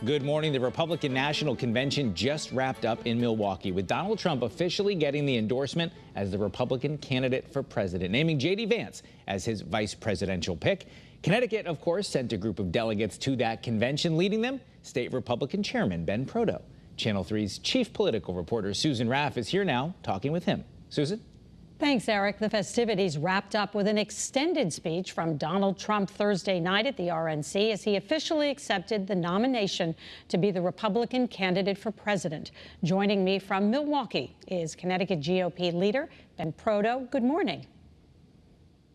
Good morning. The Republican National Convention just wrapped up in Milwaukee, with Donald Trump officially getting the endorsement as the Republican candidate for president, naming J.D. Vance as his vice presidential pick. Connecticut, of course, sent a group of delegates to that convention, leading them State Republican Chairman Ben Proto. Channel 3's chief political reporter Susan Raff is here now talking with him. Susan? Thanks, Eric. The festivities wrapped up with an extended speech from Donald Trump Thursday night at the RNC as he officially accepted the nomination to be the Republican candidate for president. Joining me from Milwaukee is Connecticut GOP leader Ben Proto. Good morning.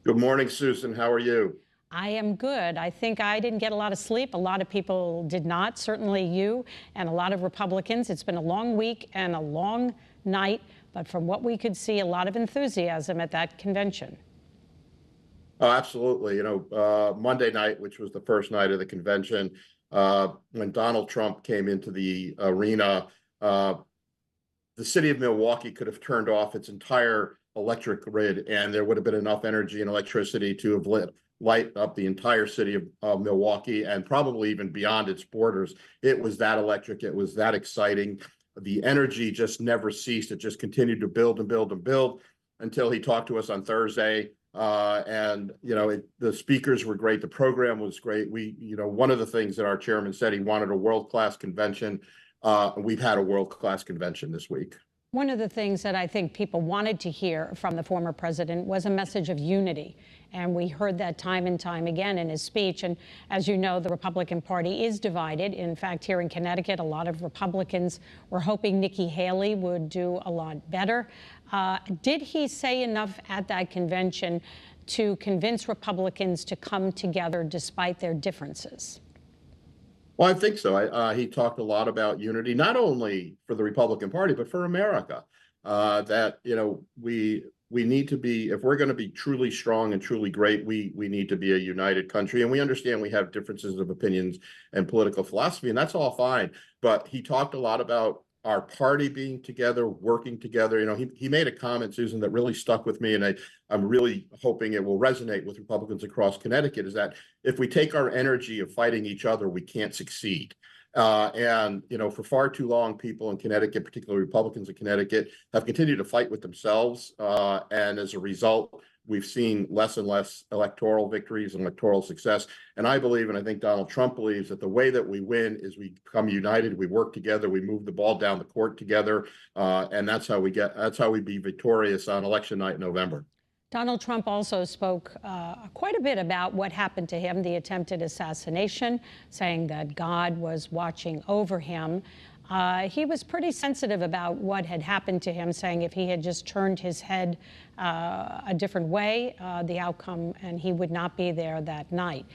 Good morning, Susan. How are you? I am good. I think I didn't get a lot of sleep. A lot of people did not, certainly you and a lot of Republicans. It's been a long week and a long night. But from what we could see, a lot of enthusiasm at that convention. Oh, absolutely. Monday night, which was the first night of the convention, when Donald Trump came into the arena, the city of Milwaukee could have turned off its entire electric grid, and there would have been enough energy and electricity to have light up the entire city of Milwaukee and probably even beyond its borders. It was that electric. It was that exciting. The energy just never ceased. It just continued to build and build and build until he talked to us on Thursday. The speakers were great. The program was great. One of the things that our chairman said, he wanted a world-class convention. We've had a world-class convention this week. One of the things that I think people wanted to hear from the former president was a message of unity. And we heard that time and time again in his speech. And as you know, the Republican Party is divided. In fact, here in Connecticut, a lot of Republicans were hoping Nikki Haley would do a lot better. Did he say enough at that convention to convince Republicans to come together despite their differences? Well, I think so. He talked a lot about unity, not only for the Republican Party, but for America. We need to be, if we're going to be truly strong and truly great, we need to be a united country. And we understand we have differences of opinions and political philosophy, and that's all fine. But he talked a lot about our party being together, working together. He made a comment, Susan, that really stuck with me, and I'm really hoping it will resonate with Republicans across Connecticut, is that if we take our energy of fighting each other, we can't succeed. For far too long, people in Connecticut, particularly Republicans in Connecticut, have continued to fight with themselves. And as a result, we've seen less and less electoral victories and electoral success. And I believe, and I think Donald Trump believes, that the way that we win is we become united, we work together, we move the ball down the court together. And that's how we be victorious on election night in November. Donald Trump also spoke quite a bit about what happened to him, the attempted assassination, saying that God was watching over him. He was pretty sensitive about what had happened to him, saying if he had just turned his head a different way, the outcome, and he would not be there that night.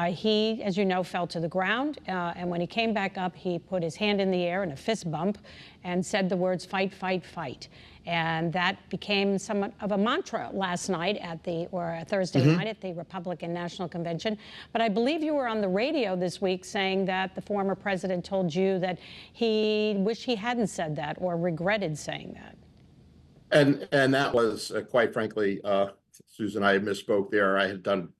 He, as you know, fell to the ground, and when he came back up, he put his hand in the air in a fist bump and said the words, "Fight, fight, fight." And that became somewhat of a mantra last night Thursday night at the Republican National Convention. But I believe you were on the radio this week saying that the former president told you that he wished he hadn't said that or regretted saying that. And that was, quite frankly, Susan, I misspoke there.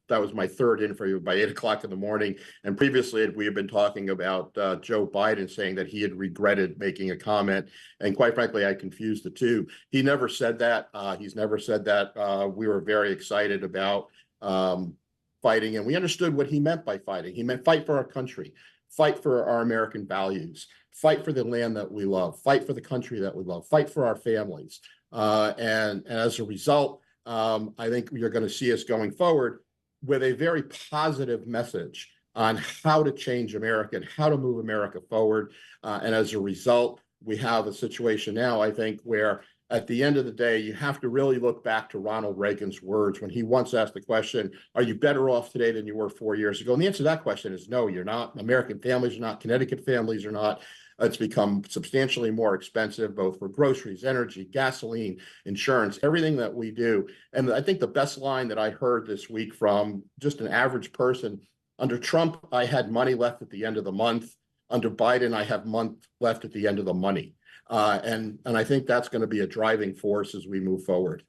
That was my third interview by 8 o'clock in the morning. And previously, we had been talking about Joe Biden saying that he had regretted making a comment. And quite frankly, I confused the two. He never said that. He's never said that. We were very excited about fighting, and we understood what he meant by fighting. He meant fight for our country, fight for our American values, fight for the land that we love, fight for the country that we love, fight for our families. And as a result, I think you're going to see us going forward with a very positive message on how to change America and how to move America forward. And as a result, we have a situation now, I think, where at the end of the day, you have to really look back to Ronald Reagan's words when he once asked the question, are you better off today than you were 4 years ago? And the answer to that question is no, you're not. American families are not. Connecticut families are not. It's become substantially more expensive, both for groceries, energy, gasoline, insurance, everything that we do. And I think the best line that I heard this week from just an average person, under Trump, I had money left at the end of the month. Under Biden, I have month left at the end of the money. And I think that's going to be a driving force as we move forward.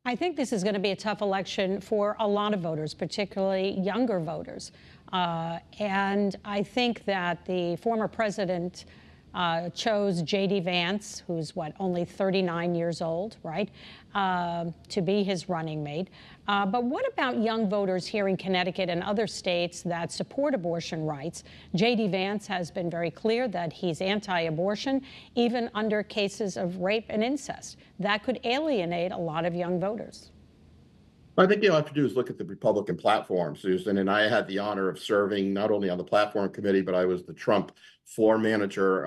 I think this is going to be a tough election for a lot of voters, particularly younger voters. And I think that the former president chose J.D. Vance, who's only 39 years old, right, to be his running mate. But what about young voters here in Connecticut and other states that support abortion rights? J.D. Vance has been very clear that he's anti-abortion, even under cases of rape and incest. That could alienate a lot of young voters. I think you have to do is look at the Republican platform, Susan, and I had the honor of serving not only on the platform committee, but I was the Trump floor manager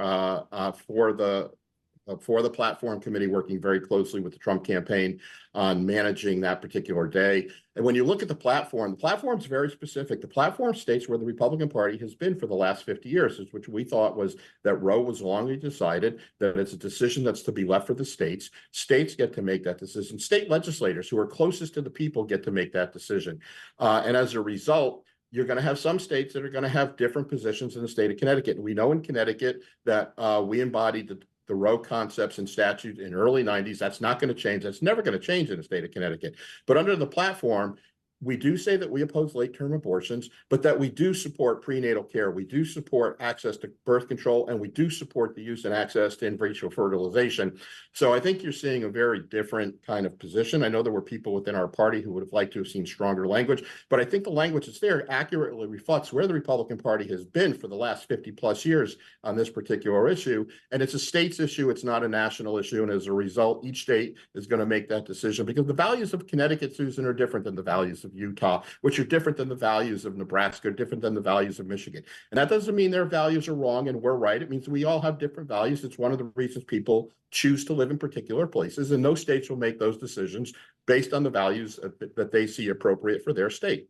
for the platform committee, working very closely with the Trump campaign on managing that particular day. And when you look at the platform is very specific. The platform states where the Republican Party has been for the last 50 years, which we thought was that Roe was wrongly decided, that it's a decision that's to be left for the states. States get to make that decision. State legislators who are closest to the people get to make that decision. And as a result, you're going to have some states that are going to have different positions in the state of Connecticut. And we know in Connecticut that we embodied the Roe concepts and statutes in early 90s. That's not going to change. That's never going to change in the state of Connecticut. But under the platform, we do say that we oppose late-term abortions, but that we do support prenatal care. We do support access to birth control, and we do support the use and access to in vitro fertilization. So I think you're seeing a very different kind of position. I know there were people within our party who would have liked to have seen stronger language, but I think the language that's there accurately reflects where the Republican Party has been for the last 50+ years on this particular issue. And it's a state's issue. It's not a national issue. And as a result, each state is going to make that decision, because the values of Connecticut, Susan, are different than the values of Utah, which are different than the values of Nebraska, different than the values of Michigan. And that doesn't mean their values are wrong and we're right. It means we all have different values. It's one of the reasons people choose to live in particular places, and those states will make those decisions based on the values that they see appropriate for their state.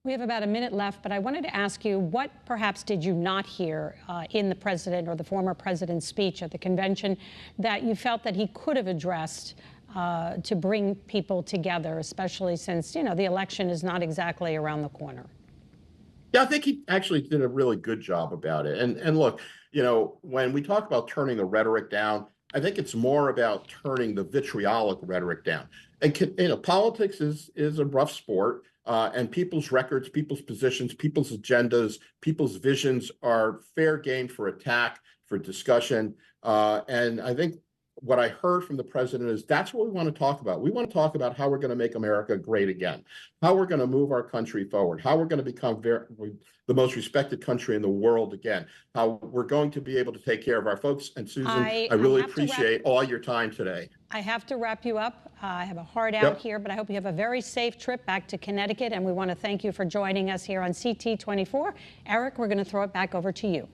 We have about a minute left, but I wanted to ask you, what perhaps did you not hear in the president or the former president's speech at the convention that you felt that he could have addressed to bring people together, especially since, the election is not exactly around the corner? Yeah, I think he actually did a really good job about it. And look, when we talk about turning the rhetoric down, I think it's more about turning the vitriolic rhetoric down. And politics is a rough sport, and people's records, people's positions, people's agendas, people's visions are fair game for attack, for discussion. And I think what I heard from the president is that's what we want to talk about. We want to talk about how we're going to make America great again, how we're going to move our country forward, how we're going to become the most respected country in the world again, how we're going to be able to take care of our folks. And Susan, I really appreciate all your time today. I have to wrap you up. I have a hard out here, but I hope you have a very safe trip back to Connecticut. And we want to thank you for joining us here on CT24. Eric, we're going to throw it back over to you.